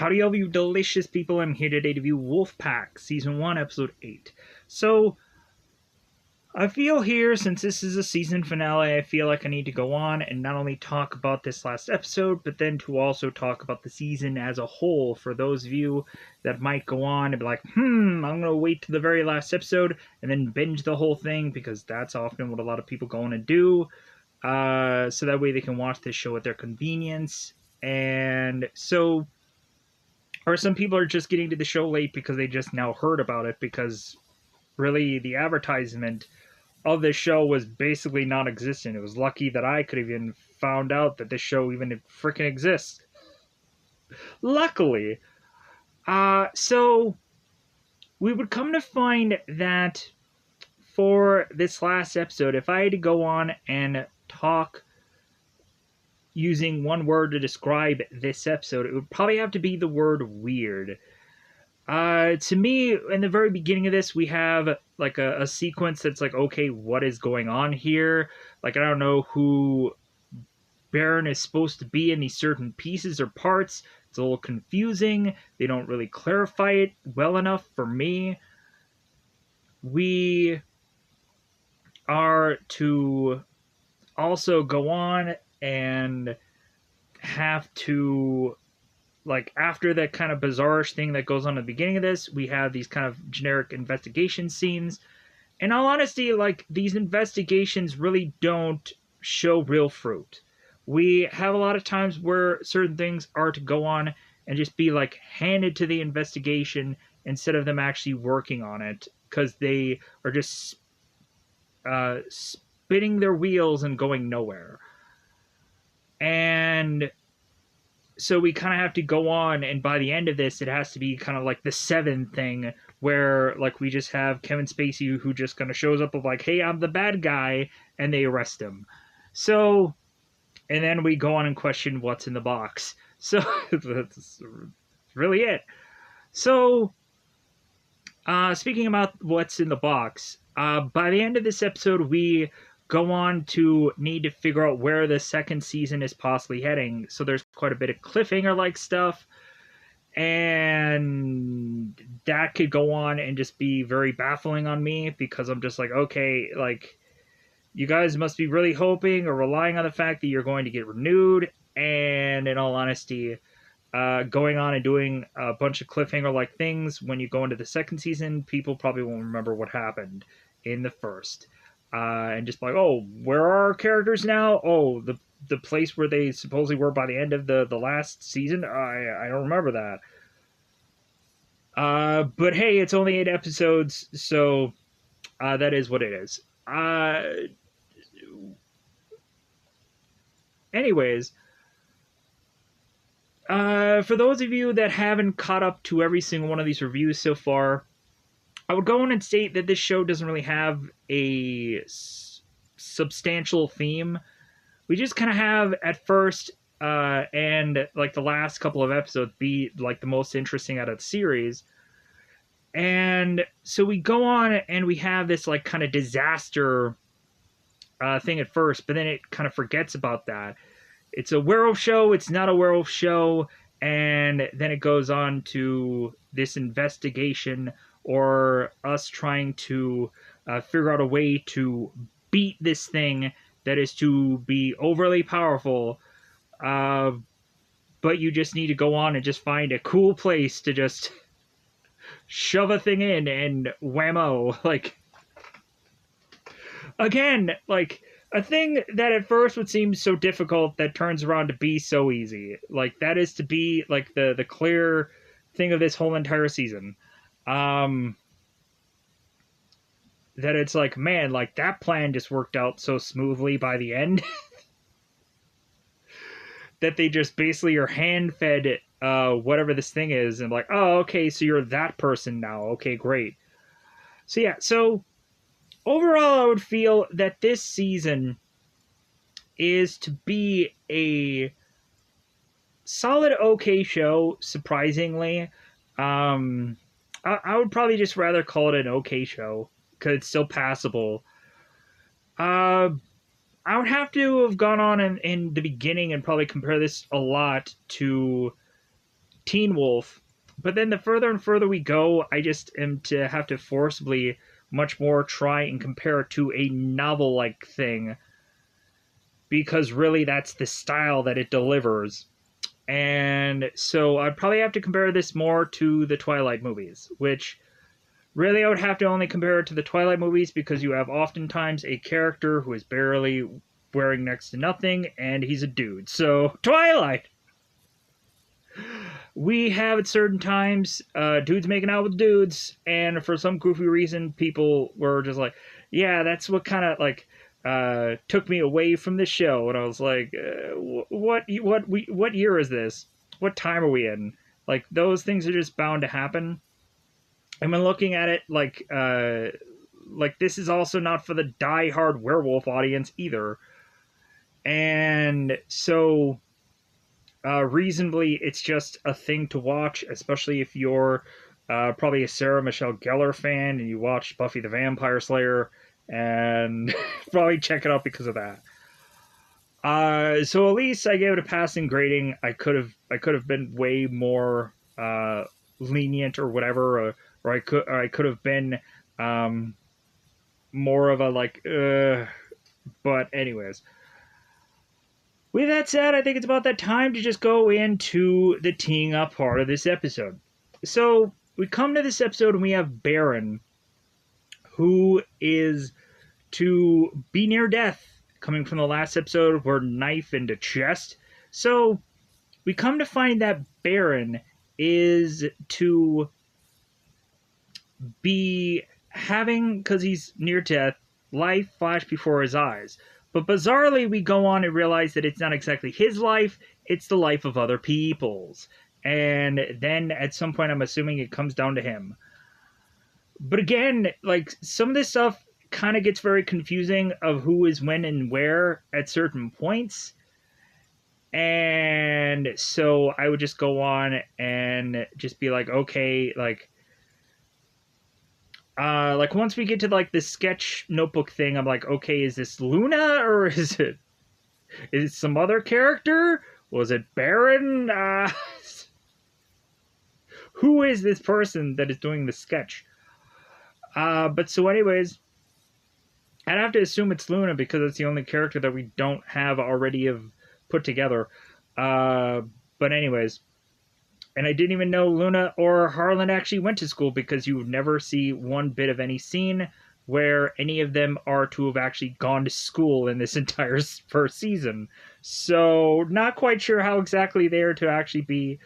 Howdy, all of you delicious people. I'm here today to review Wolfpack, Season 1, Episode 8. So, I feel here, since this is a season finale, I feel like I need to go on and not only talk about this last episode, but then to also talk about the season as a whole, for those of you that might go on and be like, I'm going to wait to the very last episode and then binge the whole thing, because that's often what a lot of people go on and do, so that way they can watch this show at their convenience. And so... or some people are just getting to the show late because they just now heard about it, because really the advertisement of this show was basically non-existent. It was lucky that I could have even found out that this show even freaking exists. Luckily. So we would come to find that for this last episode, if I had to go on and talk using one word to describe this episode, it would probably have to be the word weird. To me, in the very beginning of this, we have like a sequence that's like, okay, what is going on here? Like, I don't know who Baron is supposed to be in these certain pieces or parts. It's a little confusing. They don't really clarify it well enough for me. We are to also go on and have to, like, after that kind of bizarrish thing that goes on at the beginning of this, we have these kind of generic investigation scenes. In all honesty, like, these investigations really don't show real fruit. We have a lot of times where certain things are to go on and just be, like, handed to the investigation instead of them actually working on it, because they are just spinning their wheels and going nowhere. And so we kind of have to go on, and by the end of this, it has to be kind of like the Seven thing, where, like, we just have Kevin Spacey who just kind of shows up with, like, hey, I'm the bad guy, and they arrest him. So, and then we go on and question what's in the box. So, that's really it. So, speaking about what's in the box, by the end of this episode, we go on to need to figure out where the second season is possibly heading. So there's quite a bit of cliffhanger-like stuff, and that could go on and just be very baffling on me, because I'm just like, okay, like, you guys must be really hoping or relying on the fact that you're going to get renewed, and in all honesty, going on and doing a bunch of cliffhanger-like things when you go into the second season, people probably won't remember what happened in the first. And just like, oh, where are our characters now? Oh, the place where they supposedly were by the end of the last season? I don't remember that. But hey, it's only 8 episodes, so that is what it is. Anyways, for those of you that haven't caught up to every single one of these reviews so far, I would go on and state that this show doesn't really have a substantial theme. We just kind of have, at first, and like the last couple of episodes, be like the most interesting out of the series. And so we go on and we have this like kind of disaster thing at first, but then it kind of forgets about that. It's a werewolf show, it's not a werewolf show, and then it goes on to this investigation, or us trying to figure out a way to beat this thing that is to be overly powerful, but you just need to go on and just find a cool place to just shove a thing in and whammo. Like, again, like, a thing that at first would seem so difficult that turns around to be so easy. Like, that is to be, like, the clear thing of this whole entire season. That it's like, man, like, that plan just worked out so smoothly by the end. That they just basically are hand-fed whatever this thing is, and like, oh, okay, so you're that person now. Okay, great. So yeah, so overall, I would feel that this season is to be a solid, okay show, surprisingly. I would probably just rather call it an okay show, because it's still passable. I would have to have gone on in the beginning and probably compare this a lot to Teen Wolf. But then the further and further we go, I just am to have to forcibly much more try and compare it to a novel-like thing, because really that's the style that it delivers. And so I'd probably have to compare this more to the Twilight movies, which really I would have to only compare it to the Twilight movies because you have oftentimes a character who is barely wearing next to nothing and he's a dude. So, Twilight! We have at certain times dudes making out with dudes, and for some goofy reason, people were just like, yeah, that's what kind of like took me away from the show. And I was like, what year is this? What time are we in? Like, those things are just bound to happen. And when looking at it, like this is also not for the die-hard werewolf audience either. And so reasonably, it's just a thing to watch, especially if you're probably a Sarah Michelle Gellar fan and you watch Buffy the Vampire Slayer, and probably check it out because of that. So at least I gave it a passing grading. I could have been way more lenient or whatever, or I could have been more of a like. But anyways. With that said, I think it's about that time to just go into the teeing up part of this episode. So, we come to this episode and we have Baron, who is to be near death, coming from the last episode where knife into chest. So, we come to find that Baron is to be having, because he's near death, life flash before his eyes. But bizarrely, we go on and realize that it's not exactly his life, it's the life of other people's. And then at some point, I'm assuming it comes down to him. But again, like, some of this stuff kind of gets very confusing of who is when and where at certain points. And so I would just go on and just be like, okay, like once we get to like this sketch notebook thing, I'm like, okay, is this Luna or is it some other character? Was it Baron? Who is this person that is doing the sketch? But so anyways, I'd have to assume it's Luna because it's the only character that we don't have already have put together. But anyways. And I didn't even know Luna or Harlan actually went to school because you would never see one bit of any scene where any of them are to have actually gone to school in this entire first season. So, not quite sure how exactly they are to actually be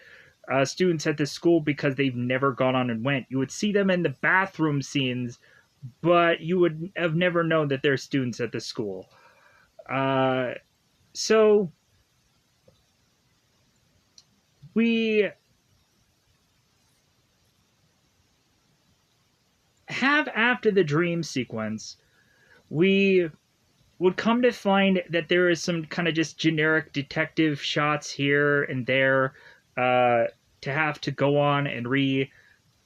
students at this school because they've never gone on and went. You would see them in the bathroom scenes, but you would have never known that they're students at the school. So, we have after the dream sequence, we would come to find that there is some kind of just generic detective shots here and there to have to go on and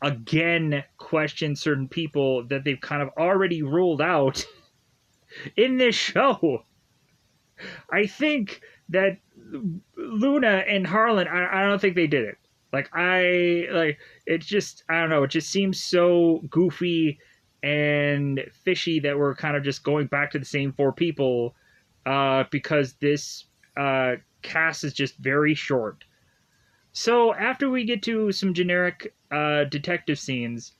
again question certain people that they've kind of already ruled out in this show. I think that Luna and Harlan, I don't think they did it. It just, I don't know, it just seems so goofy and fishy that we're kind of just going back to the same four people because this cast is just very short. So after we get to some generic detective scenes,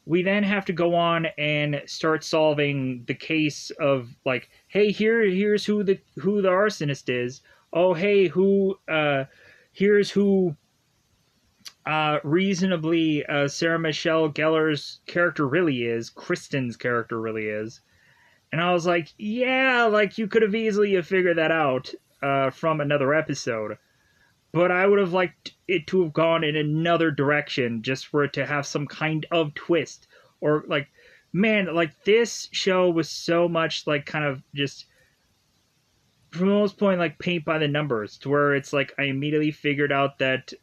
we then have to go on and start solving the case of like, hey, here's who the arsonist is. Oh, hey, here's who reasonably Sarah Michelle Gellar's character really is, Kristen's character really is. And I was like, yeah, like you could have easily figured that out from another episode. But I would have liked it to have gone in another direction just for it to have some kind of twist. Or like, man, like this show was so much like kind of just for the most point like paint by the numbers to where it's like I immediately figured out that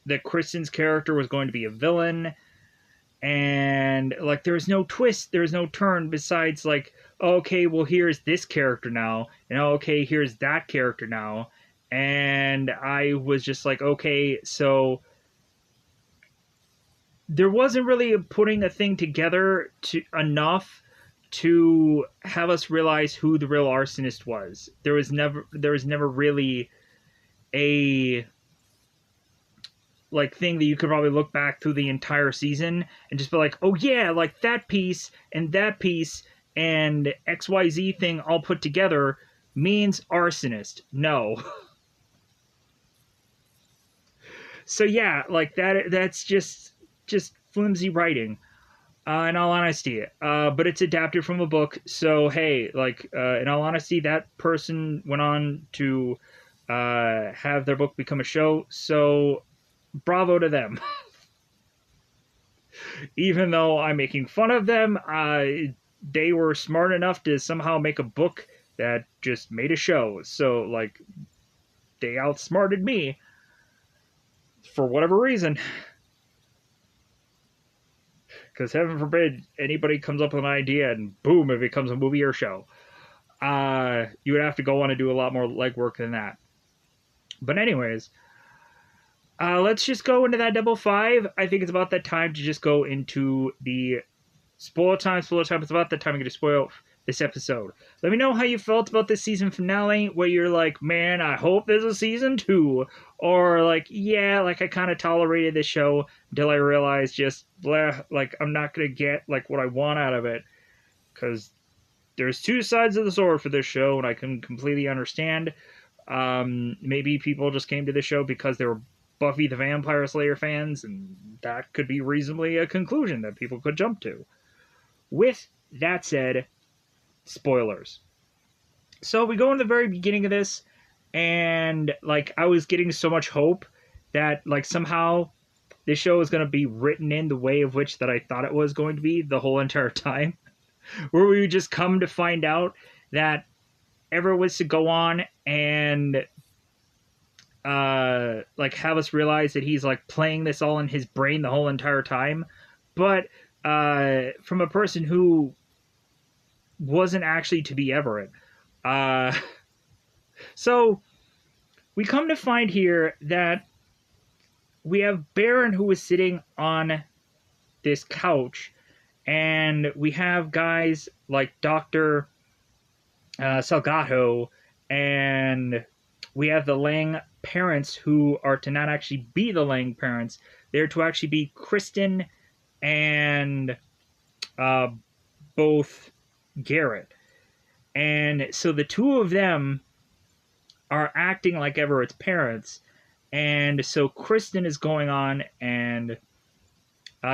that Kristen's character was going to be a villain, and like there's no twist, there's no turn besides like, okay, well here's this character now, and okay, here's that character now, And I was just like, okay, so there wasn't really putting a thing together to enough to have us realize who the real arsonist was. There was never really a like thing that you could probably look back through the entire season and just be like, oh yeah, like that piece and XYZ thing all put together means arsonist. No. So yeah, like that's just flimsy writing. In all honesty, but it's adapted from a book. So hey, like in all honesty, that person went on to have their book become a show. So bravo to them. Even though I'm making fun of them, they were smart enough to somehow make a book that just made a show. So like they outsmarted me for whatever reason. Because heaven forbid anybody comes up with an idea and boom, it becomes a movie or show. You would have to go on and do a lot more legwork than that. But anyways, let's just go into that double five. I think it's about that time to just go into the spoiler time. Spoiler time. It's about that time I'm going to spoil this episode. Let me know how you felt about this season finale, where you're like, man, I hope there's a season 2. Or like, yeah, like I kind of tolerated this show until I realized just, bleh, like I'm not going to get like what I want out of it. Because there's two sides of the sword for this show, and I can completely understand. Maybe people just came to the show because they were Buffy the Vampire Slayer fans, and that could be reasonably a conclusion that people could jump to. With that said, spoilers. So we go in the very beginning of this, and like I was getting so much hope that like somehow this show is going to be written in the way of which that I thought it was going to be the whole entire time, where we would just come to find out that Everett was to go on and like have us realize that he's like playing this all in his brain the whole entire time, but from a person who wasn't actually to be Everett. Uh, so we come to find here that we have Baron who is sitting on this couch, and we have guys like Dr. Salgado, and we have the Lang parents who are to not actually be the Lang parents. They're to actually be Kristen and both Garrett. And so the two of them are acting like Everett's parents. And so Kristen is going on and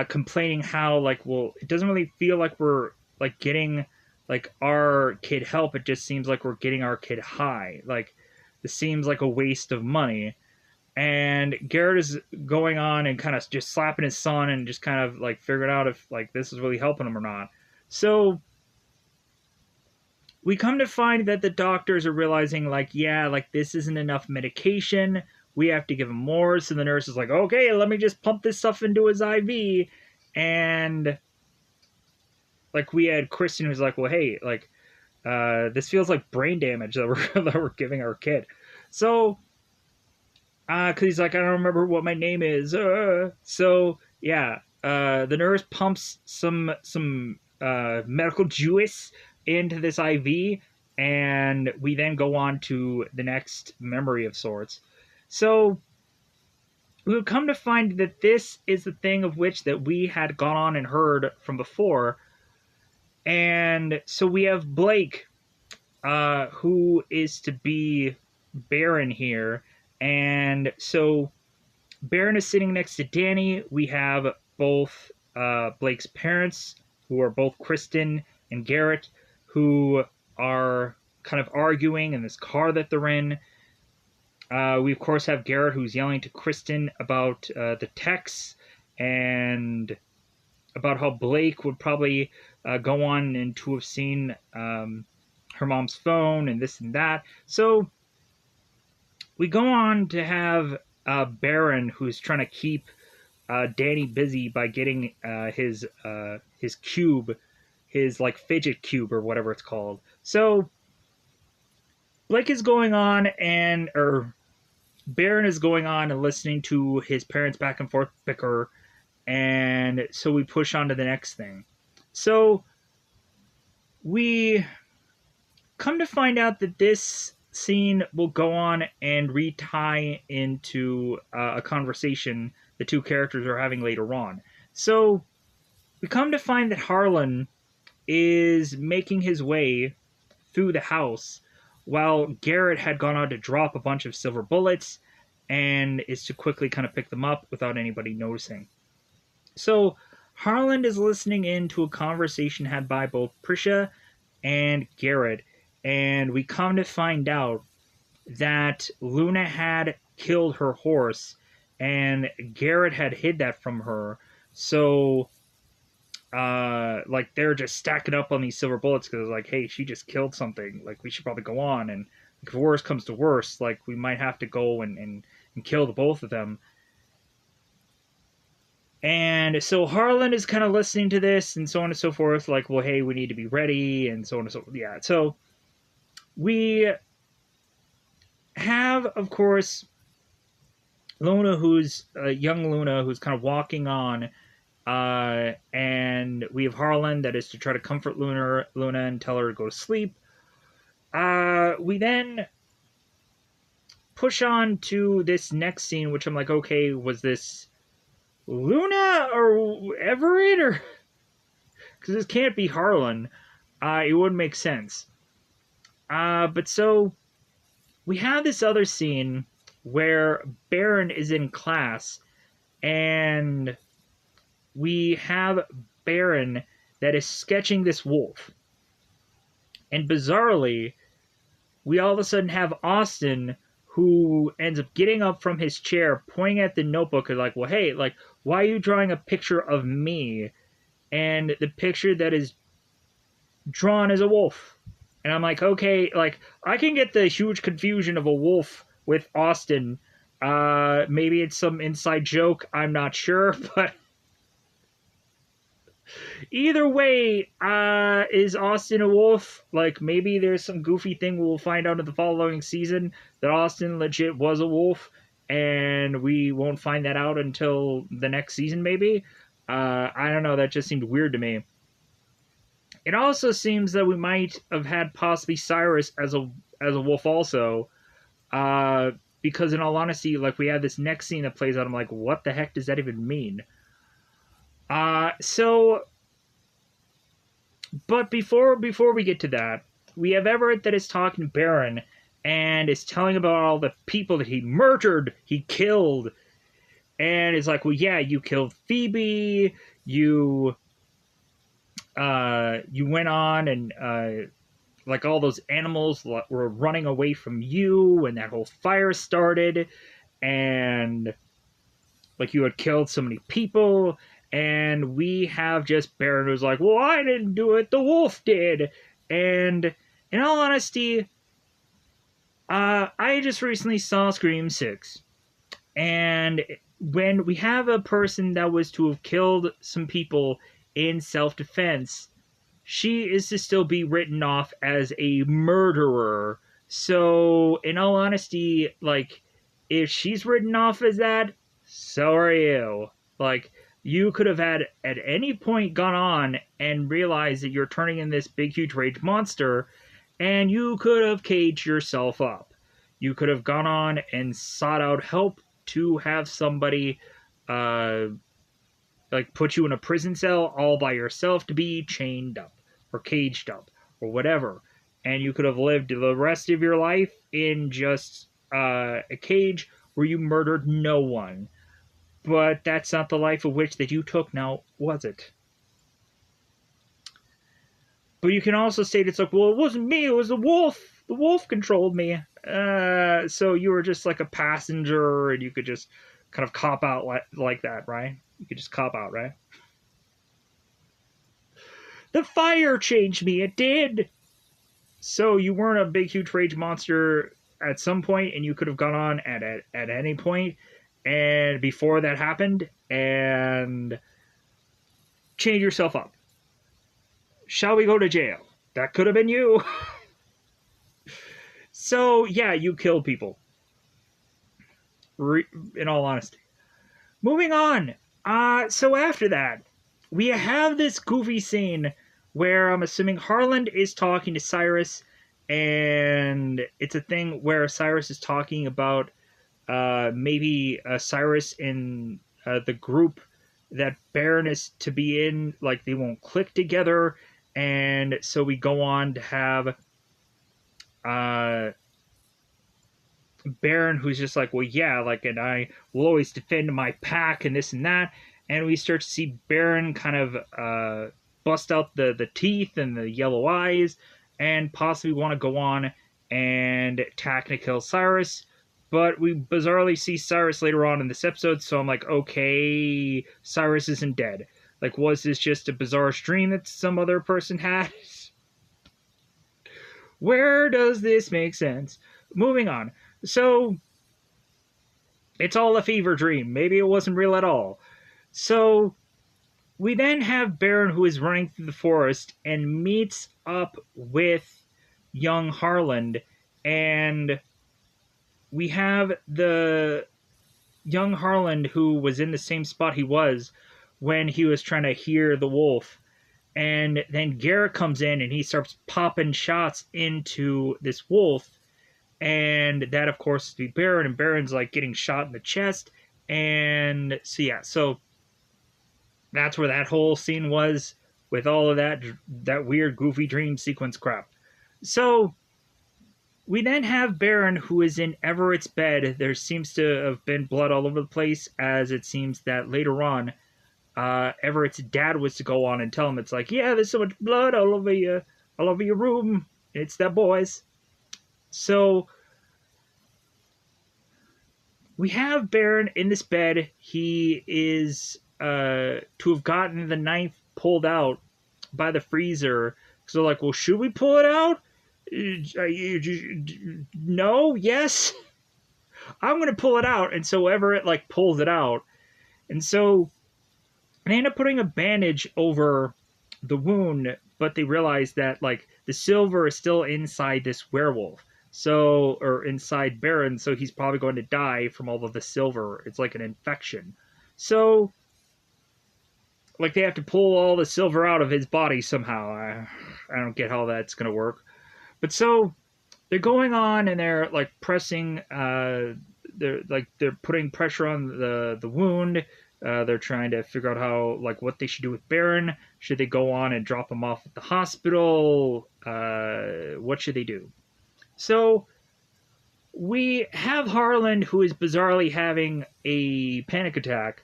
complaining how, like, well, it doesn't really feel like we're, like, getting, like, our kid help. It just seems like we're getting our kid high. Like, this seems like a waste of money. And Garrett is going on and kind of just slapping his son and just kind of, like, figuring out if, like, this is really helping him or not. So we come to find that the doctors are realizing, like, yeah, like, this isn't enough medication. We have to give him more. So the nurse is like, okay, let me just pump this stuff into his IV. And, like, we had Kristen who's like, well, hey, like, this feels like brain damage that we're giving our kid. So, because he's like, I don't remember what my name is. So, yeah, the nurse pumps some medical juice into this IV, and we then go on to the next memory of sorts. So we would come to find that this is the thing of which that we had gone on and heard from before. And so we have Blake, who is to be Baron here. And so Baron is sitting next to Danny. We have both Blake's parents, who are both Kristen and Garrett, who are kind of arguing in this car that they're in. We, of course, have Garrett, who's yelling to Kristen about the texts and about how Blake would probably go on and to have seen her mom's phone and this and that. So we go on to have Baron, who's trying to keep Danny busy by getting his cube, his like fidget cube or whatever it's called. So Blake is going on and, or Baron is going on and listening to his parents back and forth bicker, and so we push on to the next thing. So we come to find out that this scene will go on and retie into a conversation the two characters are having later on. So we come to find that Harlan is making his way through the house while Garrett had gone on to drop a bunch of silver bullets and is to quickly kind of pick them up without anybody noticing. So Harlan is listening in to a conversation had by both Prisha and Garrett, and we come to find out that Luna had killed her horse and Garrett had hid that from her. So like they're just stacking up on these silver bullets because like, hey, she just killed something, like we should probably go on, and if worse comes to worse, like we might have to go and kill the both of them. And so Harlan is kind of listening to this and so on and so forth, like, well, hey, we need to be ready, and so on and so forth. Yeah, so we have, of course, Luna, who's young Luna, who's kind of walking on, and we have Harlan that is to try to comfort Luna and tell her to go to sleep. We then push on to this next scene, which I'm like, okay, was this Luna or Everett, or because this can't be Harlan? It wouldn't make sense. But so we have this other scene where Baron is in class, and we have Baron that is sketching this wolf. And bizarrely, we all of a sudden have Austin, who ends up getting up from his chair, pointing at the notebook, and like, well, hey, like, why are you drawing a picture of me? And the picture that is drawn is a wolf. And I'm like, okay, like, I can get the huge confusion of a wolf with Austin. Maybe it's some inside joke, I'm not sure, but either way, is Austin a wolf? Like, maybe there's some goofy thing we'll find out in the following season that Austin legit was a wolf, and we won't find that out until the next season, maybe? I don't know, that just seemed weird to me. It also seems that we might have had possibly Cyrus as a wolf also, because in all honesty, like, we have this next scene that plays out, I'm like, what the heck does that even mean? But before we get to that, we have Everett that is talking to Baron and is telling about all the people that he murdered, he killed, and it's like, well, yeah, you killed Phoebe, you went on and like all those animals were running away from you, and that whole fire started, and like you had killed so many people. And we have just Baron who's like, well, I didn't do it, the wolf did. And in all honesty, I just recently saw Scream 6. And when we have a person that was to have killed some people in self-defense, she is to still be written off as a murderer. So, in all honesty, like, if she's written off as that, so are you. Like, you could have had at any point gone on and realized that you're turning in this big, huge rage monster, and you could have caged yourself up. You could have gone on and sought out help to have somebody, like, put you in a prison cell all by yourself to be chained up or caged up or whatever. And you could have lived the rest of your life in just a cage where you murdered no one. But that's not the life of which that you took now, was it? But you can also state it's like, well, it wasn't me, it was the wolf. The wolf controlled me. So you were just like a passenger, and you could just kind of cop out like that, right? You could just cop out, right? The fire changed me, it did! So you weren't a big, huge rage monster at some point, and you could have gone on at any point, and before that happened, and change yourself up. Shall we go to jail? That could have been you. So, yeah, you killed people. in all honesty. Moving on. So after that, we have this goofy scene where I'm assuming Harland is talking to Cyrus, and it's a thing where Cyrus is talking about maybe Cyrus in the group that Baron is to be in, like they won't click together, and so we go on to have uh, Baron, who's just like, well, yeah, like, and I will always defend my pack and this and that. And we start to see Baron kind of bust out the teeth and the yellow eyes and possibly want to go on and attack and kill Cyrus. But we bizarrely see Cyrus later on in this episode, so I'm like, okay, Cyrus isn't dead. Like, was this just a bizarre dream that some other person had? Where does this make sense? Moving on. So, it's all a fever dream. Maybe it wasn't real at all. So, we then have Baron, who is running through the forest and meets up with young Harland. And we have the young Harland who was in the same spot he was when he was trying to hear the wolf. And then Garrett comes in and he starts popping shots into this wolf. And that, of course, is to be Baron. And Baron's like getting shot in the chest. And so, yeah, so that's where that whole scene was with all of that weird, goofy dream sequence crap. So we then have Baron, who is in Everett's bed. There seems to have been blood all over the place, as it seems that later on, Everett's dad was to go on and tell him, it's like, yeah, there's so much blood all over your room. It's that boys. So we have Baron in this bed. He is to have gotten the knife pulled out by the freezer. So they're like, well, should we pull it out? No, yes. I'm going to pull it out. And so Everett like pulls it out. And so they end up putting a bandage over the wound, but they realize that like the silver is still inside this werewolf. So, or inside Baron, so he's probably going to die from all of the silver. It's like an infection. So, like, they have to pull all the silver out of his body somehow. I don't get how that's going to work. But so, they're going on and they're, like, pressing, they're putting pressure on the wound. They're trying to figure out how, like, what they should do with Baron. Should they go on and drop him off at the hospital? What should they do? So, we have Harland, who is bizarrely having a panic attack.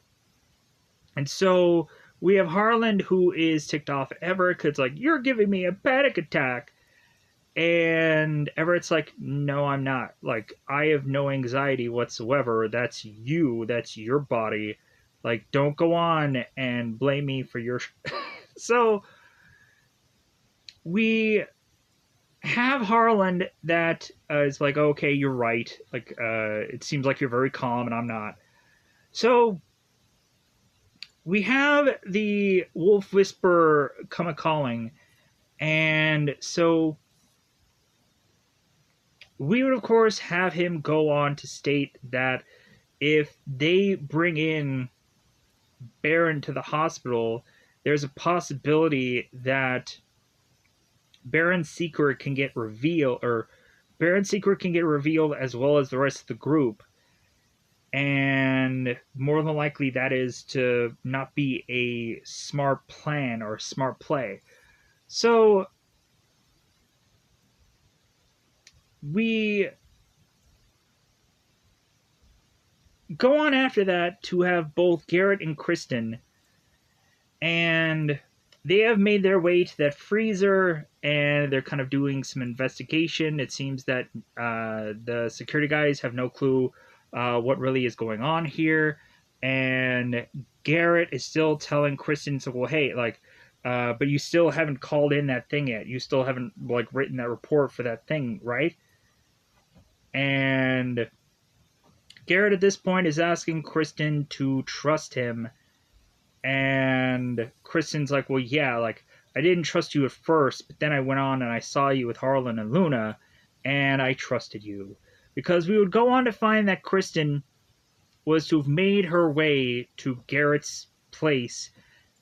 And so, we have Harland, who is ticked off at Everett, because, like, you're giving me a panic attack. And Everett's like, no, I'm not. Like, I have no anxiety whatsoever. That's you. That's your body. Like, don't go on and blame me for your... So, we have Harland that is like, okay, you're right. Like, it seems like you're very calm and I'm not. So, we have the Wolf Whisperer come a-calling. And so, we would, of course, have him go on to state that if they bring in Baron to the hospital, there's a possibility that Baron's secret can get revealed, or Baron's secret can get revealed as well as the rest of the group. And more than likely that is to not be a smart plan or a smart play. So we go on after that to have both Garrett and Kristen, and they have made their way to that freezer, and they're kind of doing some investigation. It seems that the security guys have no clue what really is going on here, and Garrett is still telling Kristen, so, well, hey, like, but you still haven't called in that thing yet. You still haven't, like, written that report for that thing, right? And Garrett at this point is asking Kristen to trust him. And Kristen's like, well, yeah, like, I didn't trust you at first, but then I went on and I saw you with Harlan and Luna, and I trusted you. Because we would go on to find that Kristen was to have made her way to Garrett's place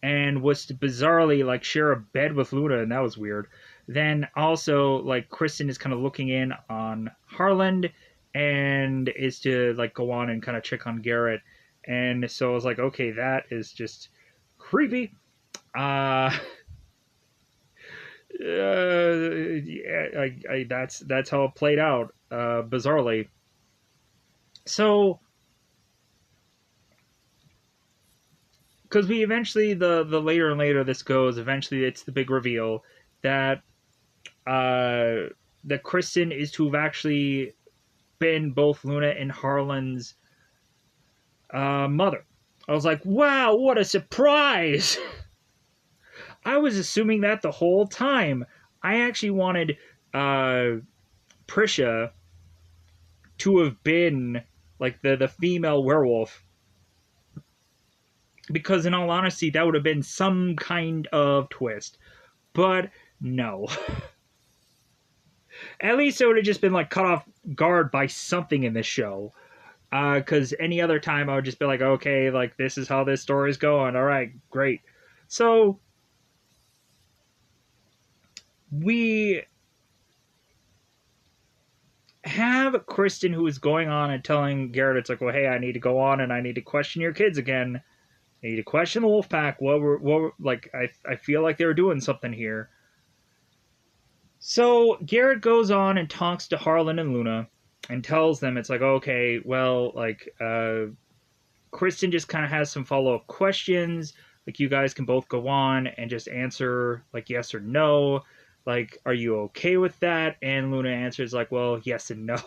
and was to bizarrely like share a bed with Luna, and that was weird. Then also like Kristen is kind of looking in on Harland and is to like go on and kind of check on Garrett. And so I was like, okay, that is just creepy. Yeah, that's how it played out, bizarrely. So, because we eventually the later and later this goes, eventually it's the big reveal that that Kristen is to have actually been both Luna and Harlan's mother. I was like, wow, what a surprise! I was assuming that the whole time. I actually wanted Prisha to have been like the female werewolf, because in all honesty that would have been some kind of twist, but no. At least it would have just been like cut off guard by something in this show, because any other time I would just be like, okay, like this is how this story is going, all right, great. So we have Kristen, who is going on and telling Garrett, it's like, well, hey, I need to go on and I need to question your kids again. I need to question the Wolfpack. Like, I feel like they were doing something here. So Garrett goes on and talks to Harlan and Luna and tells them, it's like, okay, well, like, Kristen just kind of has some follow-up questions. Like, you guys can both go on and just answer, like, yes or no. Like, are you okay with that? And Luna answers, like, well, yes and no.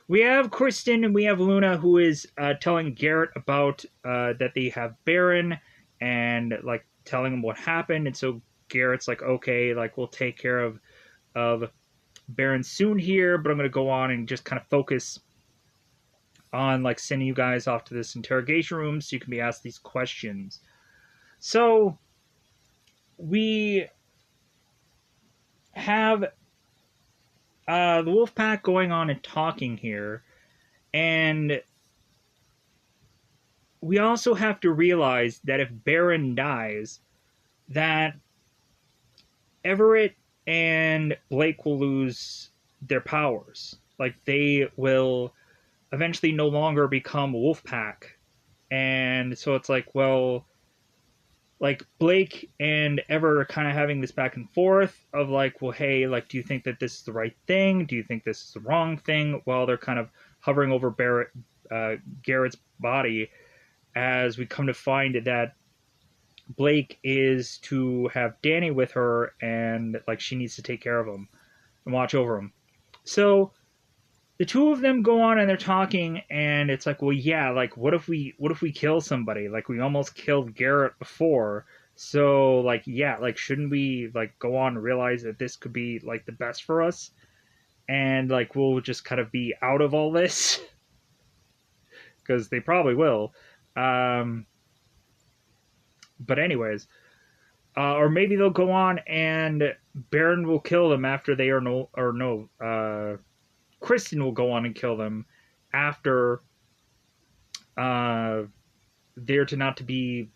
We have Kristen and we have Luna, who is telling Garrett about that they have Baron and, like, telling him what happened. And so Garrett's like, okay, like, we'll take care of Baron soon here, but I'm going to go on and just kind of focus on, like, sending you guys off to this interrogation room so you can be asked these questions. So we have the Wolfpack going on and talking here, and we also have to realize that if Baron dies, that Everett and Blake will lose their powers. Like, they will eventually no longer become Wolfpack. And so it's like, well, like, Blake and Everett are kind of having this back and forth of like, well, hey, like, do you think that this is the right thing? Do you think this is the wrong thing? While they're kind of hovering over Garrett's body, as we come to find that Blake is to have Danny with her, and like she needs to take care of him and watch over him. So the two of them go on and they're talking, and it's like, well, yeah, like what if we kill somebody? Like, we almost killed Garrett before. So like, yeah, like, shouldn't we like go on and realize that this could be like the best for us? And like, we'll just kind of be out of all this. Because they probably will. But anyways, or maybe they'll go on and Baron will kill them after they are Kristen will go on and kill them after they're to not to be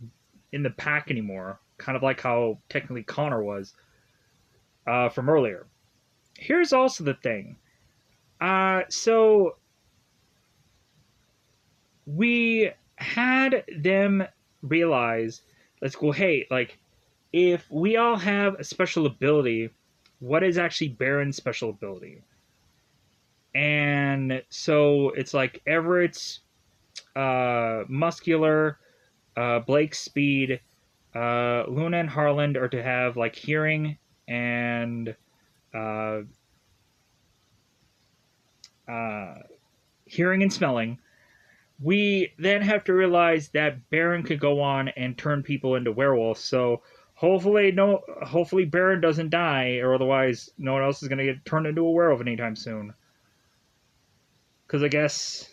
in the pack anymore. Kind of like how technically Connor was from earlier. Here's also the thing. So we had them realize, let's go, hey, like, if we all have a special ability, what is actually Baron's special ability? And so it's like Everett's muscular, Blake's speed, Luna and Harland are to have like hearing and hearing and smelling. We then have to realize that Baron could go on and turn people into werewolves. So hopefully Baron doesn't die, or otherwise no one else is going to get turned into a werewolf anytime soon. Because I guess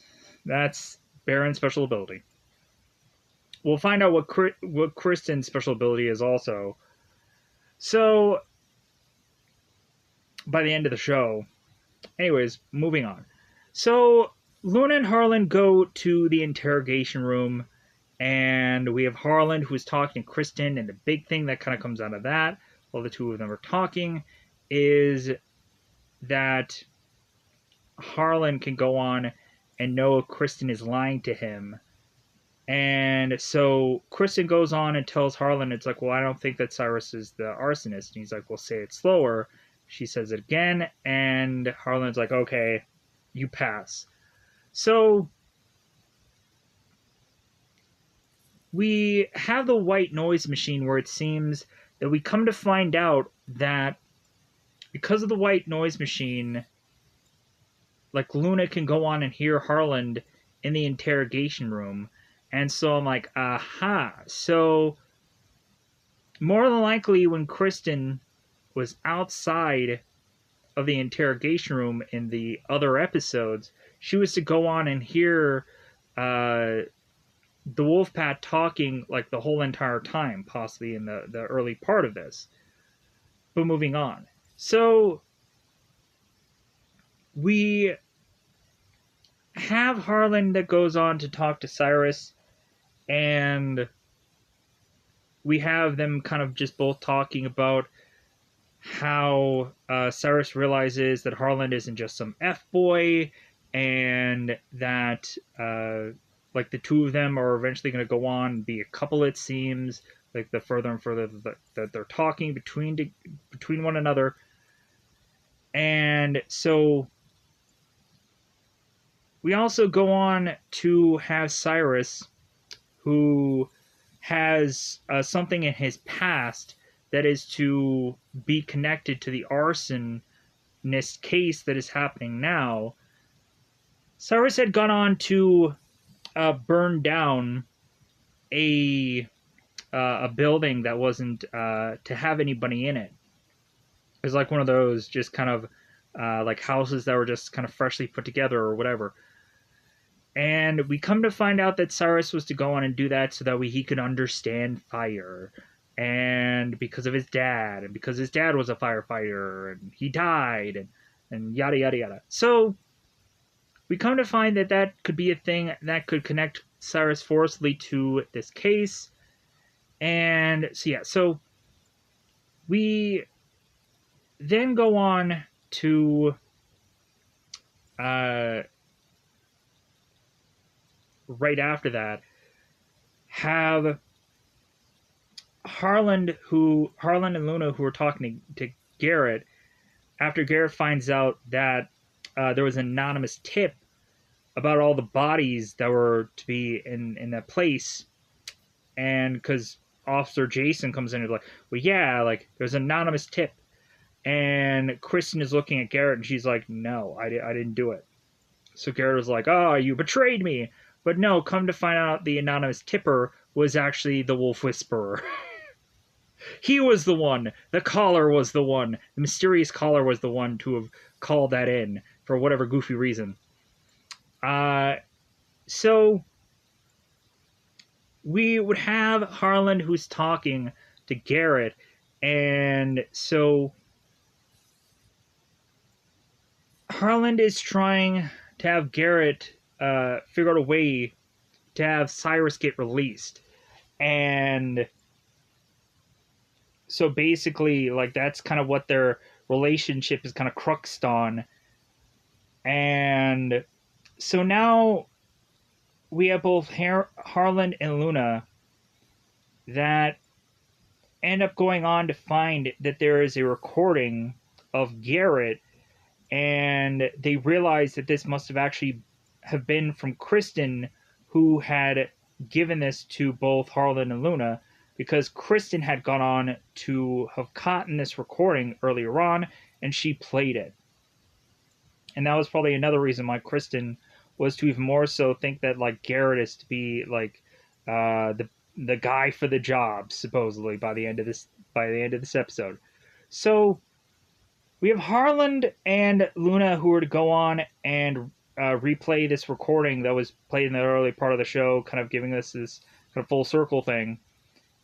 that's Baron's special ability. We'll find out what Kristen's special ability is also. So by the end of the show, anyways, moving on. So Luna and Harlan go to the interrogation room, and we have Harlan who's talking to Kristen, and the big thing that kind of comes out of that, while the two of them are talking, is that Harlan can go on and know Kristen is lying to him. And so Kristen goes on and tells Harlan, it's like, well, I don't think that Cyrus is the arsonist. And he's like, well, say it slower. She says it again, and Harlan's like, okay, you pass. So we have the white noise machine where it seems that we come to find out that because of the white noise machine, like Luna can go on and hear Harlan in the interrogation room. And so I'm like, aha. So more than likely when Kristen was outside of the interrogation room in the other episodes, she was to go on and hear the Wolfpack talking like the whole entire time, possibly in the early part of this. But moving on. So we have Harlan that goes on to talk to Cyrus, and we have them kind of just both talking about how Cyrus realizes that Harlan isn't just some F-boy, and that like the two of them are eventually going to go on and be a couple, it seems, like the further and further that they're talking between one another. And so we also go on to have Cyrus, who has something in his past that is to be connected to the arsonist case that is happening now. Cyrus had gone on to burn down a building that wasn't to have anybody in it. It was like one of those just kind of like houses that were just kind of freshly put together or whatever. And we come to find out that Cyrus was to go on and do that so that he could understand fire. And because of his dad, and because his dad was a firefighter, and he died, and yada, yada, yada. So we come to find that that could be a thing that could connect Cyrus forcibly to this case. And so, yeah, so we then go on to right after that have Harlan and Luna who are talking to Garrett after Garrett finds out that there was an anonymous tip about all the bodies that were to be in that place. And because Officer Jason comes in and like, well, yeah, like there's an anonymous tip. And Kristen is looking at Garrett and she's like, no, I didn't do it. So Garrett was like, oh, you betrayed me. But no, come to find out the anonymous tipper was actually the Wolf Whisperer. He was the one. The caller was the one. The mysterious caller was the one to have called that in for whatever goofy reason. So we would have Harlan who's talking to Garrett, and so Harlan is trying to have Garrett figure out a way to have Cyrus get released. And so basically, like, that's kind of what their relationship is kind of cruxed on. And so now we have both Harlan and Luna that end up going on to find that there is a recording of Garrett, and they realize that this must have actually have been from Kristen, who had given this to both Harlan and Luna, because Kristen had gone on to have caught this recording earlier on, and she played it. And that was probably another reason why Kristen was to even more so think that like Garrett is to be like the guy for the job, supposedly by the end of this episode. So we have Harlan and Luna who are to go on and replay this recording that was played in the early part of the show, kind of giving us this kind of full circle thing.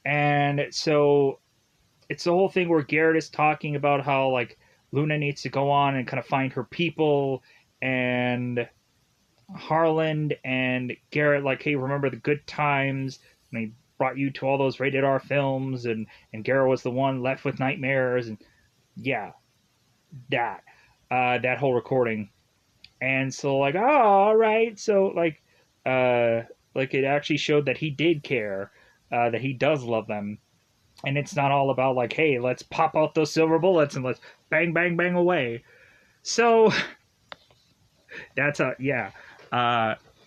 And so it's the whole thing where Garrett is talking about how like Luna needs to go on and kind of find her people, and Harland and Garrett, like, hey, remember the good times? And they brought you to all those rated R films, and Garrett was the one left with nightmares, and yeah, that that whole recording. And so, like, oh, all right, so like it actually showed that he did care, that he does love them, and it's not all about like, hey, let's pop out those silver bullets and let's bang, bang, bang away. So that's a yeah,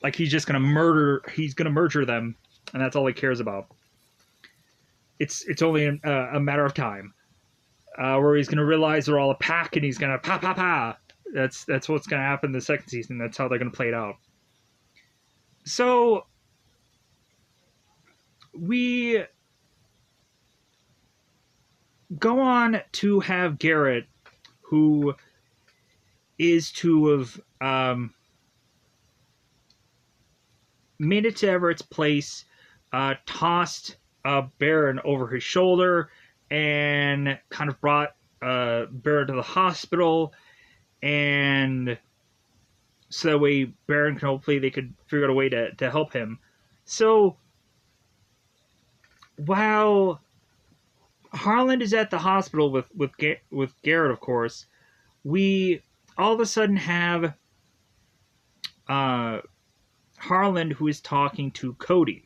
like he's just gonna murder. He's gonna murder them, and that's all he cares about. It's only a matter of time, where he's gonna realize they're all a pack, and he's gonna pa pa pa. That's what's gonna happen in the second season. That's how they're gonna play it out. So we go on to have Garrett, who is to have made it to Everett's place, tossed Baron over his shoulder, and kind of brought Baron to the hospital, and so that way Baron can hopefully they could figure out a way to help him. So while Harland is at the hospital with Garrett, of course, we all of a sudden have Harland who is talking to Cody.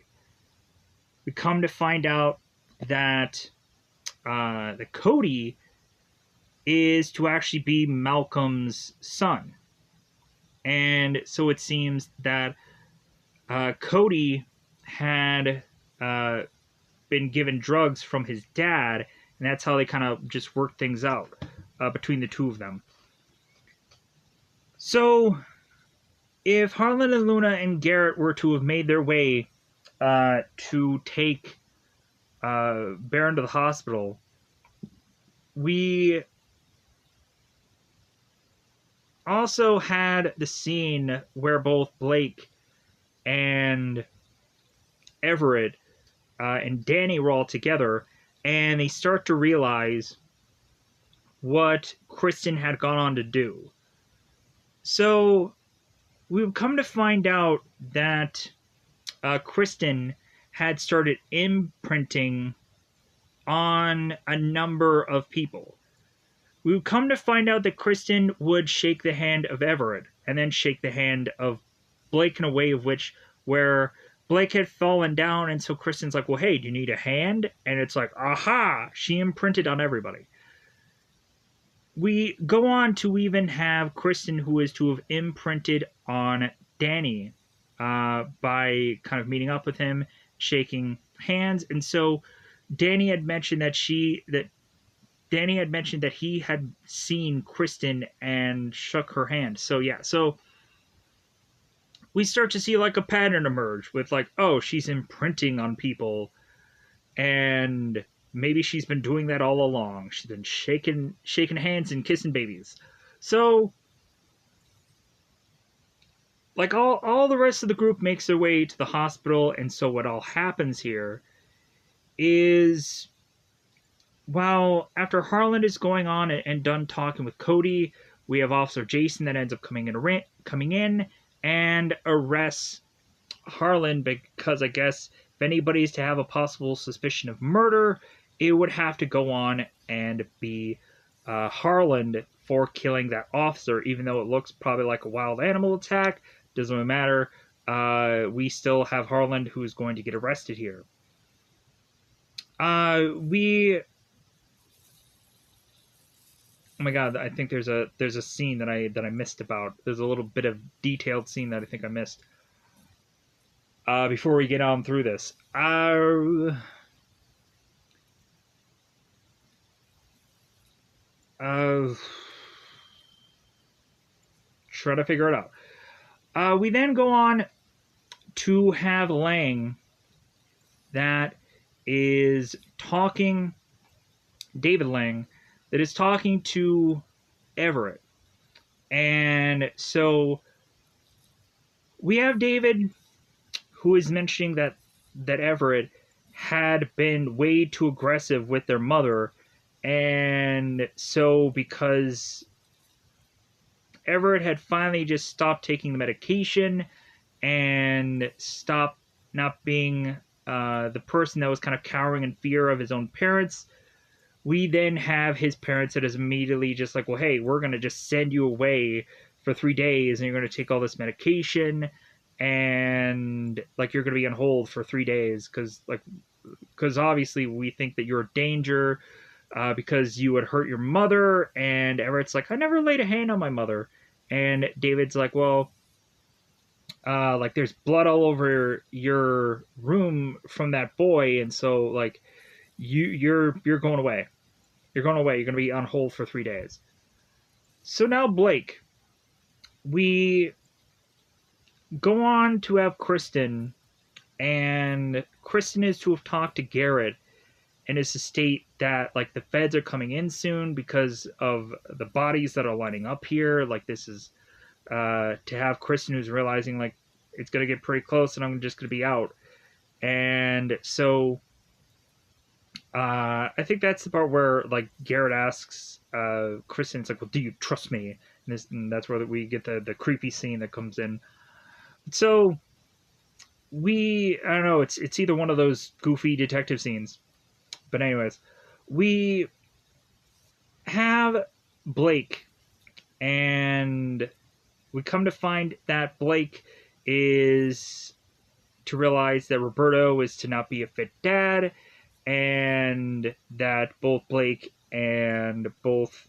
We come to find out that Cody is to actually be Malcolm's son. And so it seems that Cody had been given drugs from his dad, and that's how they kind of just worked things out between the two of them. So if Harlan and Luna and Garrett were to have made their way to take Baron to the hospital, we also had the scene where both Blake and Everett and Danny were all together, and they start to realize what Kristen had gone on to do. So we've come to find out that Kristen had started imprinting on a number of people. We've come to find out that Kristen would shake the hand of Everett and then shake the hand of Blake in a way of which where Blake had fallen down, and so Kristen's like, well, hey, do you need a hand? And it's like, aha, she imprinted on everybody. We go on to even have Kristen, who is to have imprinted on Danny by kind of meeting up with him, shaking hands. And so Danny had mentioned that Danny had mentioned that he had seen Kristen and shook her hand. So yeah, so we start to see like a pattern emerge with like, oh, she's imprinting on people, and maybe she's been doing that all along. She's been shaking hands and kissing babies. So like all the rest of the group makes their way to the hospital, and so what all happens here is, while after Harlan is going on and done talking with Cody, we have Officer Jason that ends up coming in and arrests Harlan, because I guess if anybody's to have a possible suspicion of murder, it would have to go on and be Harlan for killing that officer, even though it looks probably like a wild animal attack. Doesn't matter. We still have Harlan who's going to get arrested here. Oh my god, I think there's a scene that I missed about. There's a little bit of detailed scene that I think I missed. Before we get on through this. Try to figure it out. We then go on to have Lang that is talking, David Lang, that is talking to Everett. And so we have David who is mentioning that Everett had been way too aggressive with their mother, and so because Everett had finally just stopped taking the medication and stopped not being the person that was kind of cowering in fear of his own parents, we then have his parents that is immediately just like, well, hey, we're going to just send you away for 3 days and you're going to take all this medication and like you're going to be on hold for 3 days because obviously we think that you're a danger because you would hurt your mother. And Everett's like, I never laid a hand on my mother. And David's like, well, like there's blood all over your room from that boy, and so like you're going away. You're going away. You're going to be on hold for 3 days. So now Blake, we go on to have Kristen, and Kristen is to have talked to Garrett and is to state that like the feds are coming in soon because of the bodies that are lining up here. Like this is to have Kristen who's realizing like it's gonna get pretty close and I'm just gonna be out. And so I think that's the part where like Garrett asks Kristen, it's like, well, do you trust me? And that's where we get the creepy scene that comes in. So I don't know, it's either one of those goofy detective scenes. But anyways, we have Blake, and we come to find that Blake is to realize that Roberto is to not be a fit dad, and that both Blake and both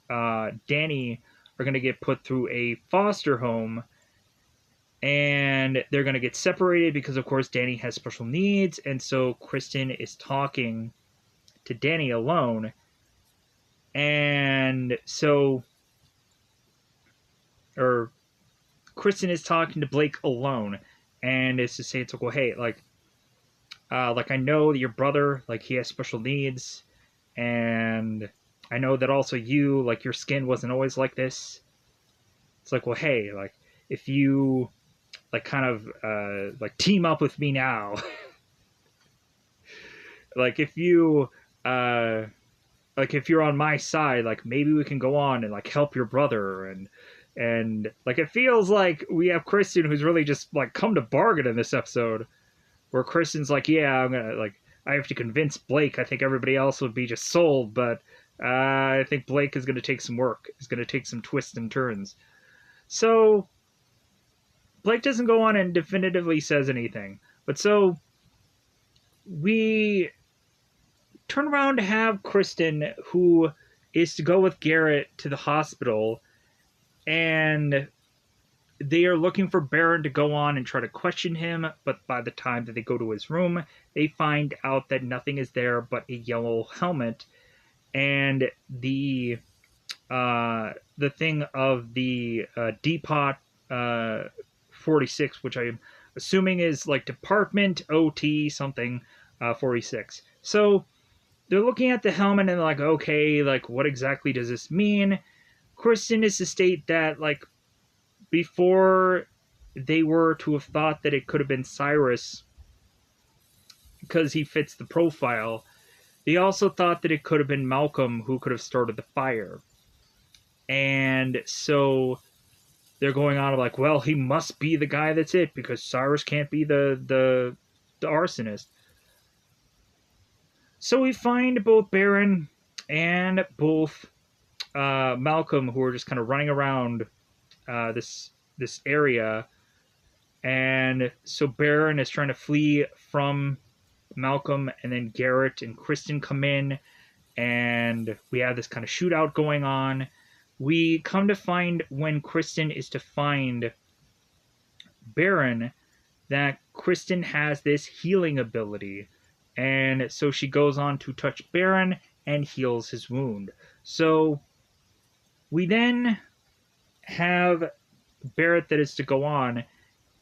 Danny are going to get put through a foster home, and they're going to get separated because, of course, Danny has special needs, and so Kristen is talking to Danny alone, and so, or Kristen is talking to Blake alone, and it's to say, it's like, well, hey, like I know that your brother, like, he has special needs, and I know that also you, like, your skin wasn't always like this. It's like, well, hey, like, if you, like, kind of, like, team up with me now, like, if you, like, if you're on my side, like, maybe we can go on and, like, help your brother, and like, it feels like we have Kristen who's really just, like, come to bargain in this episode, where Kristen's like, yeah, I'm gonna, like, I have to convince Blake. I think everybody else would be just sold, but I think Blake is going to take some work. He's going to take some twists and turns. So Blake doesn't go on and definitively says anything. But so we turn around to have Kristen, who is to go with Garrett to the hospital, and they are looking for Baron to go on and try to question him, but by the time that they go to his room, they find out that nothing is there but a yellow helmet and the thing of the Depot 46, which I'm assuming is like Department OT something 46. So they're looking at the helmet and they're like, okay, like what exactly does this mean? Kristen is to state that like before they were to have thought that it could have been Cyrus because he fits the profile, they also thought that it could have been Malcolm who could have started the fire. And so they're going on like, well, he must be the guy that's it because Cyrus can't be the arsonist. So we find both Baron and both Malcolm, who are just kind of running around this area, and so Baron is trying to flee from Malcolm, and then Garrett and Kristen come in, and we have this kind of shootout going on. We come to find when Kristen is to find Baron that Kristen has this healing ability, and so she goes on to touch Baron and heals his wound. So we then have Barrett that is to go on,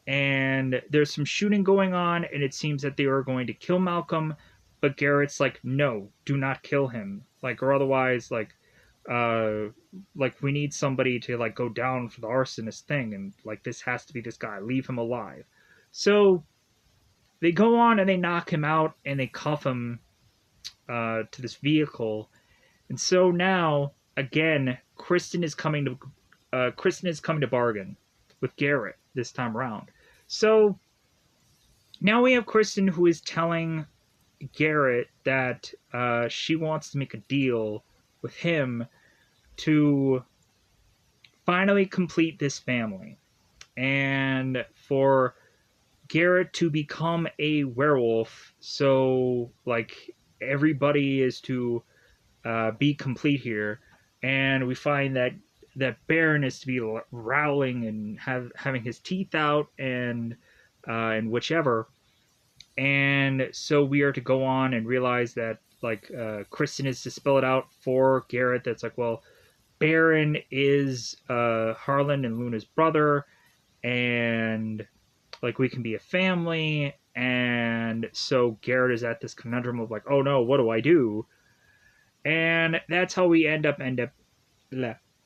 and there's some shooting going on, and it seems that they are going to kill Malcolm, but Garrett's like, no, do not kill him, like, or otherwise, like we need somebody to like go down for the arsonist thing, and like this has to be this guy, leave him alive. So they go on and they knock him out and they cuff him to this vehicle, and so now again Kristen is coming to Kristen is coming to bargain with Garrett this time around. So now we have Kristen who is telling Garrett that she wants to make a deal with him to finally complete this family and for Garrett to become a werewolf. So, like, everybody is to be complete here. And we find that Baron is to be growling and having his teeth out and whichever. And so we are to go on and realize that, like, Kristen is to spell it out for Garrett. That's like, well, Baron is Harlan and Luna's brother, and like we can be a family. And so Garrett is at this conundrum of like, oh no, what do I do? And that's how we end up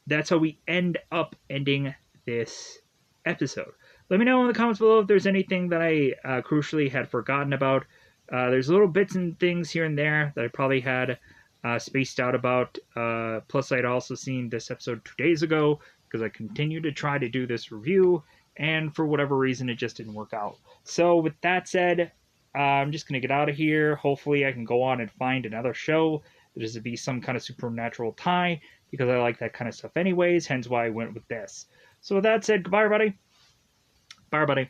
that's how we end up ending this episode. Let me know in the comments below if there's anything that I crucially had forgotten about. There's little bits and things here and there that I probably had spaced out about. Plus, I'd also seen this episode 2 days ago because I continue to try to do this review, and for whatever reason, it just didn't work out. So, with that said, I'm just going to get out of here. Hopefully, I can go on and find another show. There's to be some kind of supernatural tie because I like that kind of stuff anyways, hence why I went with this. So, with that said, goodbye, everybody. Bye, everybody.